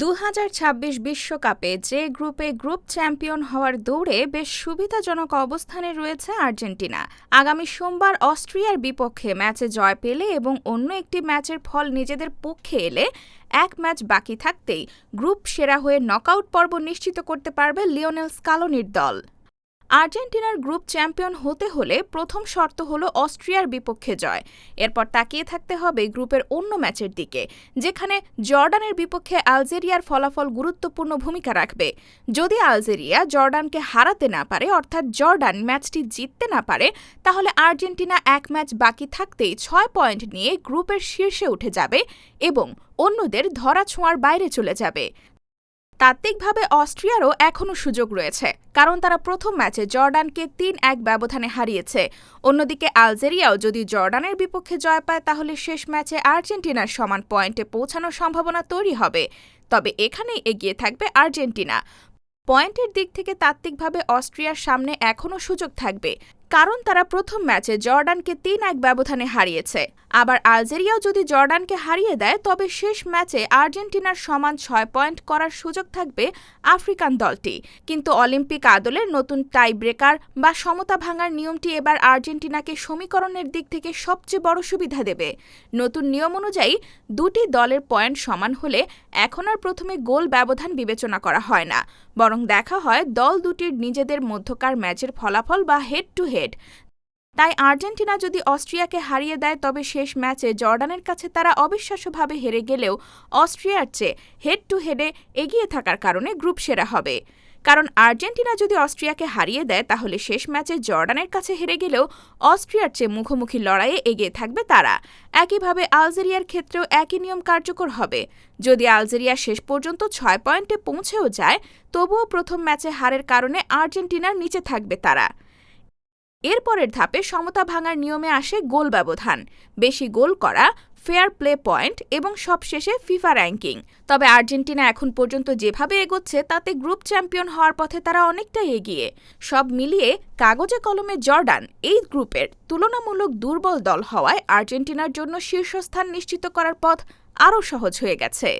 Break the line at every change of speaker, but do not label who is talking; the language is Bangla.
2026 বিশ্বকাপে যে গ্রুপে গ্রুপ চ্যাম্পিয়ন হওয়ার দৌড়ে বেশ সুবিধাজনক অবস্থানে রয়েছে আর্জেন্টিনা। আগামী সোমবার অস্ট্রিয়ার বিপক্ষে ম্যাচে জয় পেলে এবং অন্য একটি ম্যাচের ফল নিজেদের পক্ষে এলে এক ম্যাচ বাকি থাকতেই গ্রুপ সেরা হয়ে নকআউট পর্ব নিশ্চিত করতে পারবে লিওনেল স্কালোনির দল। আর্জেন্টিনার গ্রুপ চ্যাম্পিয়ন হতে হলে প্রথম শর্ত হলো অস্ট্রিয়ার বিপক্ষে জয়। এরপর তাকিয়ে থাকতে হবে গ্রুপের অন্য ম্যাচের দিকে, যেখানে জর্ডানের বিপক্ষে আলজেরিয়ার ফলাফল গুরুত্বপূর্ণ ভূমিকা রাখবে। যদি আলজেরিয়া জর্ডানকে হারাতে না পারে, অর্থাৎ জর্ডান ম্যাচটি জিততে না পারে, তাহলে আর্জেন্টিনা এক ম্যাচ বাকি থাকতেই 6 পয়েন্ট নিয়ে গ্রুপের শীর্ষে উঠে যাবে এবং অন্যদের ধরাছোঁয়ার বাইরে চলে যাবে। তাত্ত্বিকভাবে অস্ট্রিয়ারও এখনও সুযোগ রয়েছে, কারণ তারা প্রথম ম্যাচে জর্ডানকে 3-1 ব্যবধানে হারিয়েছে। অন্যদিকে আলজেরিয়াও যদি জর্ডানের বিপক্ষে জয় পায়, তাহলে শেষ ম্যাচে আর্জেন্টিনার সমান পয়েন্টে পৌঁছানোর সম্ভাবনা তৈরি হবে। তবে এখানেই এগিয়ে থাকবে আর্জেন্টিনা। পয়েন্টের দিক থেকে তাত্ত্বিকভাবে অস্ট্রিয়ার সামনে এখনও সুযোগ থাকবে, কারণ তারা প্রথম ম্যাচে জর্ডানকে 3-1 ব্যবধানে হারিয়েছে। আবার আলজেরিয়াও যদি জর্ডানকে হারিয়ে দেয়, তবে শেষ ম্যাচে আর্জেন্টিনার সমান 6 পয়েন্ট করার সুযোগ থাকবে আফ্রিকান দলটি। কিন্তু অলিম্পিক আদলের নতুন টাই ব্রেকার বা সমতা ভাঙার নিয়মটি এবার আর্জেন্টিনাকে সমীকরণের দিক থেকে সবচেয়ে বড় সুবিধা দেবে। নতুন নিয়ম অনুযায়ী দুটি দলের পয়েন্ট সমান হলে এখন আর প্রথমে গোল ব্যবধান বিবেচনা করা হয় না, বরং দেখা হয় দল দুটির নিজেদের মধ্যকার ম্যাচের ফলাফল বা হেড টু হেড। তাই আর্জেন্টিনা যদি অস্ট্রিয়াকে হারিয়ে দেয়, তবে শেষ ম্যাচে জর্ডানের কাছে তারা অবিশ্বাস্যভাবে হেরে গেলেও অস্ট্রিয়ার চেয়ে হেড টু হেডে এগিয়ে থাকার কারণে গ্রুপ সেরা হবে। কারণ আর্জেন্টিনা যদি অস্ট্রিয়াকে হারিয়ে দেয়, তাহলে শেষ ম্যাচে জর্ডানের কাছে হেরে গেলেও অস্ট্রিয়ার চেয়ে মুখোমুখি লড়াইয়ে এগিয়ে থাকবে তারা। একইভাবে আলজেরিয়ার ক্ষেত্রেও একই নিয়ম কার্যকর হবে। যদি আলজেরিয়া শেষ পর্যন্ত 6 পয়েন্টে পৌঁছেও যায়, তবুও প্রথম ম্যাচে হারের কারণে আর্জেন্টিনার নিচে থাকবে তারা। এরপরের ধাপে সমতা ভাঙার নিয়মে আসে গোল ব্যবধান, বেশি গোল করা, ফেয়ার প্লে পয়েন্ট এবং সবশেষে ফিফা র্যাঙ্কিং। তবে আর্জেন্টিনা এখন পর্যন্ত যেভাবে এগোচ্ছে, তাতে গ্রুপ চ্যাম্পিয়ন হওয়ার পথে তারা অনেকটাই এগিয়ে। সব মিলিয়ে কাগজে কলমে জর্ডান এই গ্রুপের তুলনামূলক দুর্বল দল হওয়ায় আর্জেন্টিনার জন্য শীর্ষস্থান নিশ্চিত করার পথ আরও সহজ হয়ে গেছে।